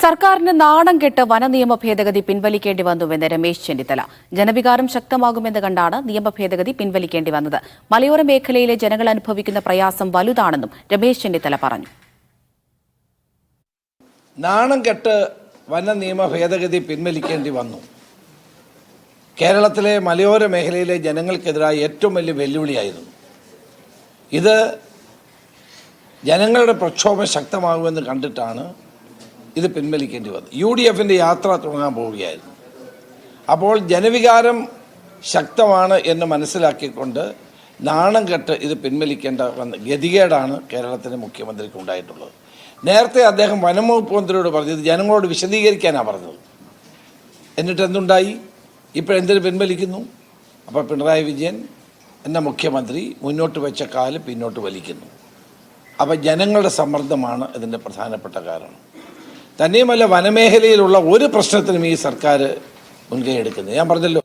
സർക്കാരിന് നാണം കെട്ട് വനനിയമ ഭേദഗതി പിൻവലിക്കേണ്ടി വന്നുവെന്ന് രമേശ് ചെന്നിത്തല. ജനവികാരം ശക്തമാകുമെന്ന് കണ്ടാണ് നിയമ ഭേദഗതി പിൻവലിക്കേണ്ടി വന്നത്. മലയോര മേഖലയിലെ ജനങ്ങൾ അനുഭവിക്കുന്ന പ്രയാസം വലുതാണെന്നും രമേശ് ചെന്നിത്തല പറഞ്ഞു. നാണം കെട്ട് വനനിയമ ഭേദഗതി പിൻവലിക്കേണ്ടി വന്നു. കേരളത്തിലെ മലയോര മേഖലയിലെ ജനങ്ങൾക്കെതിരായ ഏറ്റവും വലിയ വെല്ലുവിളിയായിരുന്നു ഇത്. ജനങ്ങളുടെ പ്രക്ഷോഭം ശക്തമാകുമെന്ന് കണ്ടിട്ടാണ് ഇത് പിൻവലിക്കേണ്ടി വന്നത്. UDFന്റെ യാത്ര തുടങ്ങാൻ പോവുകയായിരുന്നു. അപ്പോൾ ജനവികാരം ശക്തമാണ് എന്ന് മനസ്സിലാക്കിക്കൊണ്ട് നാണം കെട്ട് ഇത് പിൻവലിക്കേണ്ട ഗതികേടാണ് കേരളത്തിലെ മുഖ്യമന്ത്രിക്ക് ഉണ്ടായിട്ടുള്ളത്. നേരത്തെ അദ്ദേഹം വനംവകുപ്പ് മന്ത്രിയോട് പറഞ്ഞത് ജനങ്ങളോട് വിശദീകരിക്കാനാണ് പറഞ്ഞത്. എന്നിട്ട് എന്തുണ്ടായി? ഇപ്പോഴെന്തിനു പിൻവലിക്കുന്നു? അപ്പോൾ പിണറായി വിജയൻ എന്ന മുഖ്യമന്ത്രി മുന്നോട്ട് വെച്ച കാല് പിന്നോട്ട് വലിക്കുന്നു. അപ്പോൾ ജനങ്ങളുടെ സമ്മർദ്ദമാണ് ഇതിൻ്റെ പ്രധാനപ്പെട്ട കാരണം. തന്നെയുമല്ല, വനമേഖലയിലുള്ള ഒരു പ്രശ്നത്തിനും ഈ സർക്കാർ മുൻകൈ എടുക്കുന്നത്. ഞാൻ പറഞ്ഞല്ലോ,